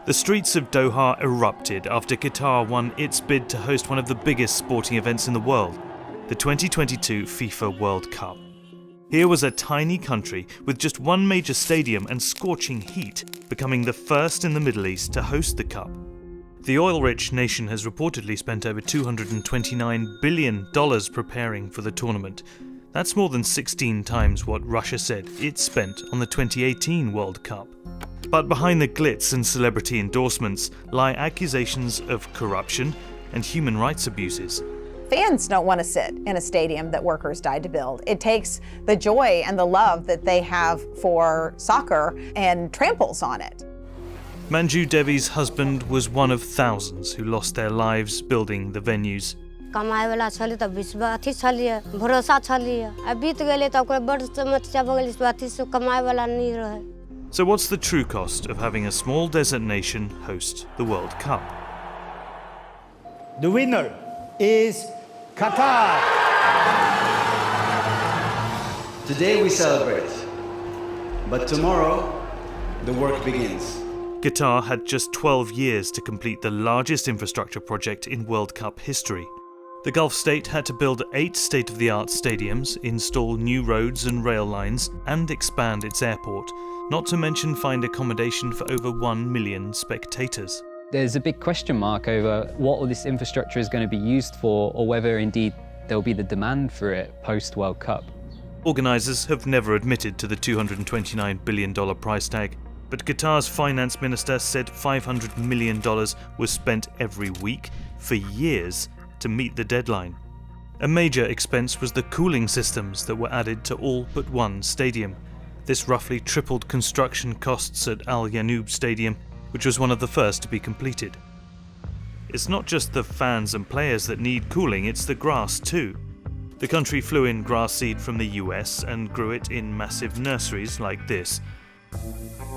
The streets of Doha erupted after Qatar won its bid to host one of the biggest sporting events in the world, the 2022 FIFA World Cup. Here was a tiny country with just one major stadium and scorching heat, becoming the first in the Middle East to host the Cup. The oil-rich nation has reportedly spent over $229 billion preparing for the tournament. That's more than 16 times what Russia said it spent on the 2018 World Cup. But behind the glitz and celebrity endorsements lie accusations of corruption and human rights abuses. Fans don't want to sit in a stadium that workers died to build. It takes the joy and the love that they have for soccer and tramples on it. Manju Devi's husband was one of thousands who lost their lives building the venues. So what's the true cost of having a small desert nation host the World Cup? The winner is Qatar. Today we celebrate, but tomorrow the work begins. Qatar had just 12 years to complete the largest infrastructure project in World Cup history. The Gulf state had to build 8 state-of-the-art stadiums, install new roads and rail lines, and expand its airport, not to mention find accommodation for over 1 million spectators. There's a big question mark over what all this infrastructure is going to be used for, or whether indeed there'll be the demand for it post-World Cup. Organisers have never admitted to the $229 billion price tag, but Qatar's finance minister said $500 million was spent every week for years to meet the deadline. A major expense was the cooling systems that were added to all but one stadium. This roughly tripled construction costs at Al Yanoub Stadium, which was one of the first to be completed. It's not just the fans and players that need cooling, it's the grass too. The country flew in grass seed from the US and grew it in massive nurseries like this.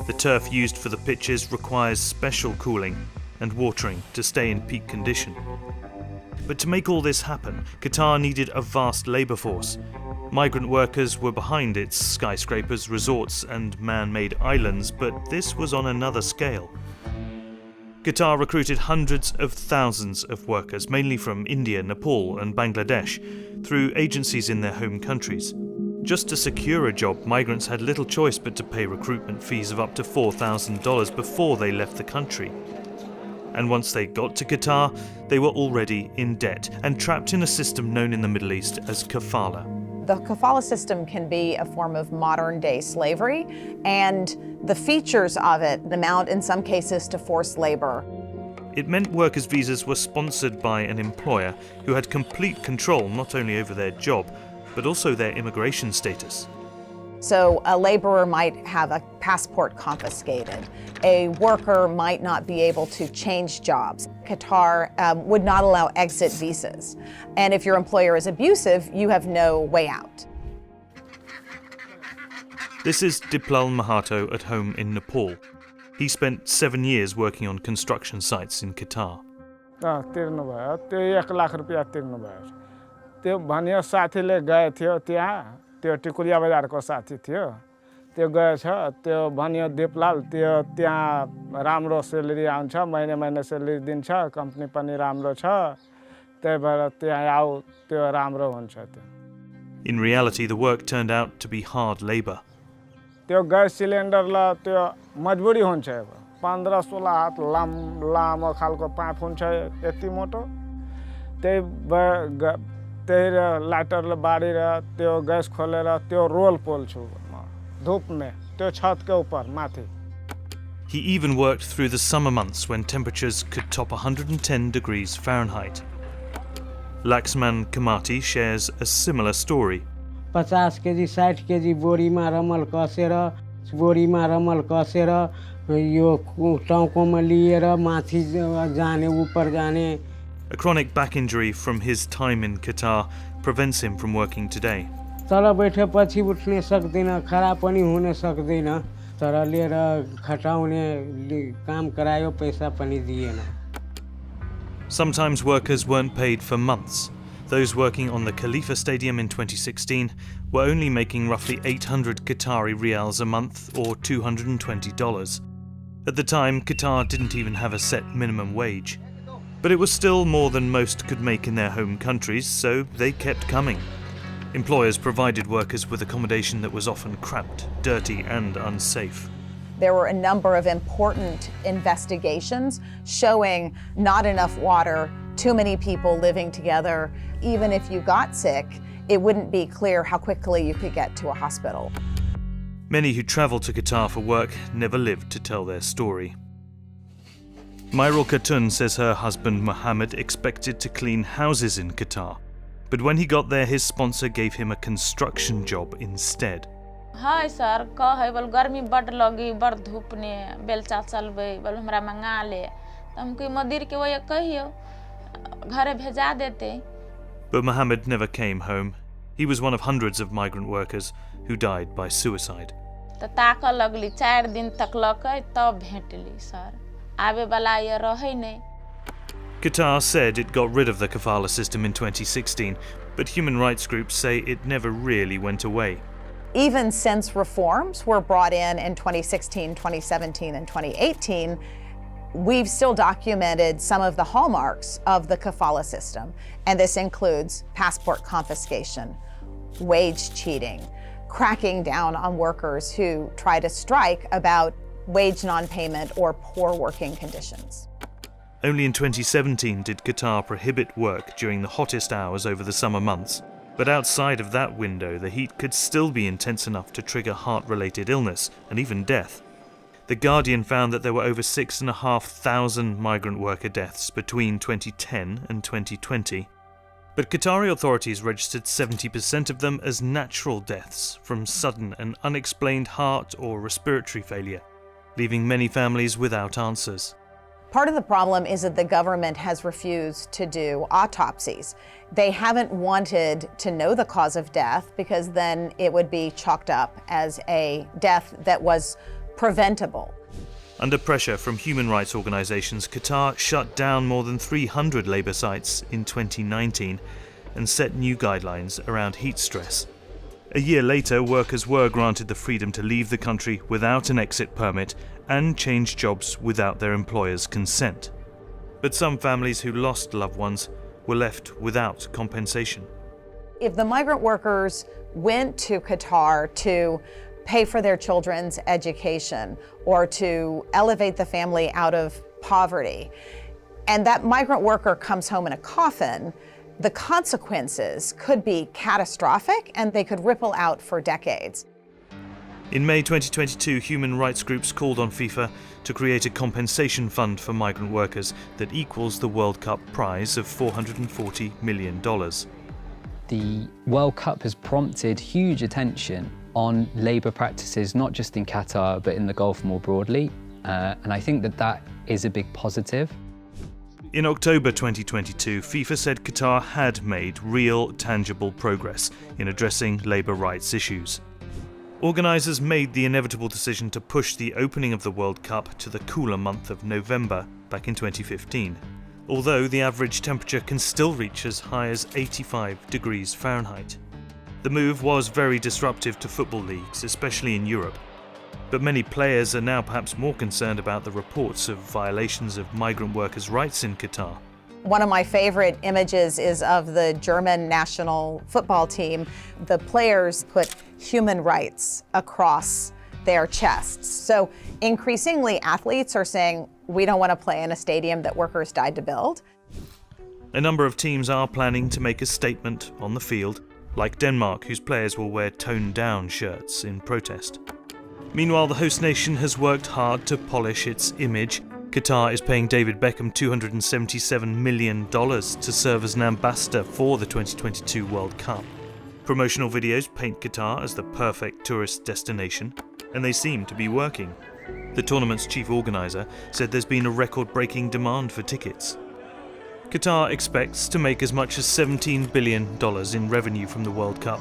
The turf used for the pitches requires special cooling and watering to stay in peak condition. But to make all this happen, Qatar needed a vast labour force. Migrant workers were behind its skyscrapers, resorts and man-made islands, but this was on another scale. Qatar recruited hundreds of thousands of workers, mainly from India, Nepal and Bangladesh, through agencies in their home countries. Just to secure a job, migrants had little choice but to pay recruitment fees of up to $4,000 before they left the country. And once they got to Qatar, they were already in debt and trapped in a system known in the Middle East as kafala. The kafala system can be a form of modern-day slavery, and the features of it amount in some cases to forced labor. It meant workers' visas were sponsored by an employer who had complete control not only over their job, but also their immigration status. So a laborer might have a passport confiscated. A worker might not be able to change jobs. Qatar would not allow exit visas. And if your employer is abusive, you have no way out. This is Diplal Mahato at home in Nepal. He spent 7 years working on construction sites in Qatar. त्यो टिकुलिया बजारको साथी थियो त्यो गएछ त्यो भन्यो दिपलाल त्यो त्यहाँ राम्रो स्यालेरी आउँछ महिना स्यालेरी दिन्छ कम्पनी पनि राम्रो छ त्यही भएर त्यहाँ आऊ त्यो राम्रो हुन्छ त्यो In reality, the work turned out to be hard labor. त्यो ग्यास सिलिन्डरलाई त्यो मजबुरी हुन्छ 15-16 हात लामो खालको पाइप हुन्छ यति मोटो त्यही लाइटरले बारेर त्यो ग्यास खोलेर त्यो रोल पोल्छु धूप में त्यो छत के ऊपर माथि. He even worked through the summer months when temperatures could top 110 degrees Fahrenheit. Laxman Kamati shares a similar story. 50 KG 60 KG बोरीमा रमल कसेर यो टाउकोमा लिएर माथि जाने ऊपर जाने. A chronic back injury from his time in Qatar prevents him from working today. तल बैठेपछि उठ्न सक्दैन खडा पनि हुन सक्दैन तर लिएर खटाउने काम करायो पैसा पनि दिएन. Sometimes workers weren't paid for months. Those working on the Khalifa Stadium in 2016 were only making roughly 800 Qatari riyals a month or $220. At the time, Qatar didn't even have a set minimum wage. But it was still more than most could make in their home countries, so they kept coming. Employers provided workers with accommodation that was often cramped, dirty, and unsafe. There were a number of important investigations showing not enough water, too many people living together. Even if you got sick, it wouldn't be clear how quickly you could get to a hospital. Many who travelled to Qatar for work never lived to tell their story. Myril Khatun says her husband Mohammed expected to clean houses in Qatar, but when he got there, his sponsor gave him a construction job instead. Hi sir कहे बोल गर्मी बड़ लगी बड़ धूप ने बेलचा चलबे बोल हमरा मंगा ले तो हम कोई मदिर के वही कहियो घरे भेजा देते. But Mohammed never came home. He was one of hundreds of migrant workers who died by suicide. तो ताक लगली 4 दिन तक लकै तब भेटली सर आवे वाला ये रहै नहीं. Qatar said it got rid of the kafala system in 2016, but human rights groups say it never really went away. Even since reforms were brought in 2016, 2017, and 2018, we've still documented some of the hallmarks of the kafala system, and this includes passport confiscation, wage cheating, cracking down on workers who try to strike about wage non-payment or poor working conditions. Only in 2017 did Qatar prohibit work during the hottest hours over the summer months. But outside of that window, the heat could still be intense enough to trigger heart-related illness and even death. The Guardian found that there were over 6,500 migrant worker deaths between 2010 and 2020. But Qatari authorities registered 70% of them as natural deaths from sudden and unexplained heart or respiratory failure, leaving many families without answers. Part of the problem is that the government has refused to do autopsies. They haven't wanted to know the cause of death because then it would be chalked up as a death that was preventable. Under pressure from human rights organizations, Qatar shut down more than 300 labor sites in 2019 and set new guidelines around heat stress. A year later, workers were granted the freedom to leave the country without an exit permit and change jobs without their employer's consent. But some families who lost loved ones were left without compensation. If the migrant workers went to Qatar to pay for their children's education or to elevate the family out of poverty, and that migrant worker comes home in a coffin, the consequences could be catastrophic and they could ripple out for decades. In May 2022, human rights groups called on FIFA to create a compensation fund for migrant workers that equals the World Cup prize of $440 million. The World Cup has prompted huge attention on labour practices, not just in Qatar, but in the Gulf more broadly. And I think that is a big positive. In October 2022, FIFA said Qatar had made real, tangible progress in addressing labour rights issues. Organisers made the inevitable decision to push the opening of the World Cup to the cooler month of November back in 2015, although the average temperature can still reach as high as 85 degrees Fahrenheit. The move was very disruptive to football leagues, especially in Europe. But many players are now perhaps more concerned about the reports of violations of migrant workers' rights in Qatar. One of my favorite images is of the German national football team. The players put human rights across their chests. So increasingly athletes are saying, we don't want to play in a stadium that workers died to build. A number of teams are planning to make a statement on the field, like Denmark, whose players will wear toned-down shirts in protest. Meanwhile, the host nation has worked hard to polish its image. Qatar is paying David Beckham $277 million to serve as an ambassador for the 2022 World Cup. Promotional videos paint Qatar as the perfect tourist destination, and they seem to be working. The tournament's chief organizer said there's been a record-breaking demand for tickets. Qatar expects to make as much as $17 billion in revenue from the World Cup.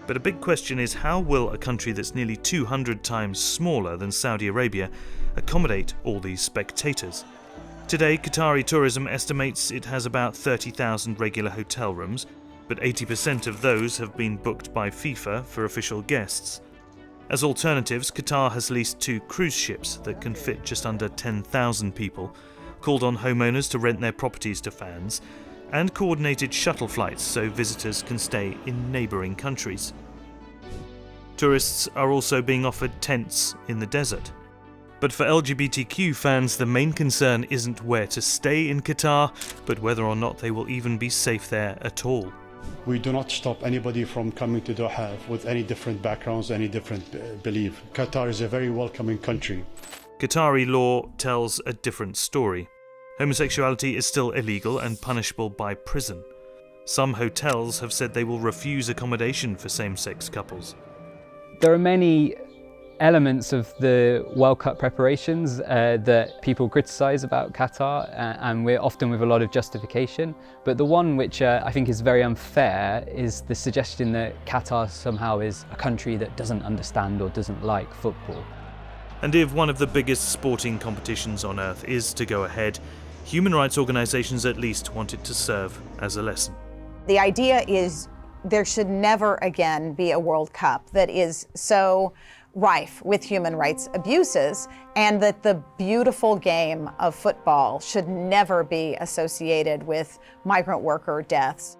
But a big question is, how will a country that's nearly 200 times smaller than Saudi Arabia accommodate all these spectators? Today, Qatari tourism estimates it has about 30,000 regular hotel rooms, but 80% of those have been booked by FIFA for official guests. As alternatives, Qatar has leased 2 cruise ships that can fit just under 10,000 people, called on homeowners to rent their properties to fans, and coordinated shuttle flights so visitors can stay in neighbouring countries. Tourists are also being offered tents in the desert. But for LGBTQ fans, the main concern isn't where to stay in Qatar, but whether or not they will even be safe there at all. We do not stop anybody from coming to Doha with any different backgrounds, any different belief. Qatar is a very welcoming country. Qatari law tells a different story. Homosexuality is still illegal and punishable by prison. Some hotels have said they will refuse accommodation for same-sex couples. There are many elements of the World Cup preparations that people criticise about Qatar, and we're often with a lot of justification. But the one which I think is very unfair is the suggestion that Qatar somehow is a country that doesn't understand or doesn't like football. And if one of the biggest sporting competitions on earth is to go ahead, human rights organisations at least want it to serve as a lesson. The idea is there should never again be a World Cup that is so rife with human rights abuses, and that the beautiful game of football should never be associated with migrant worker deaths.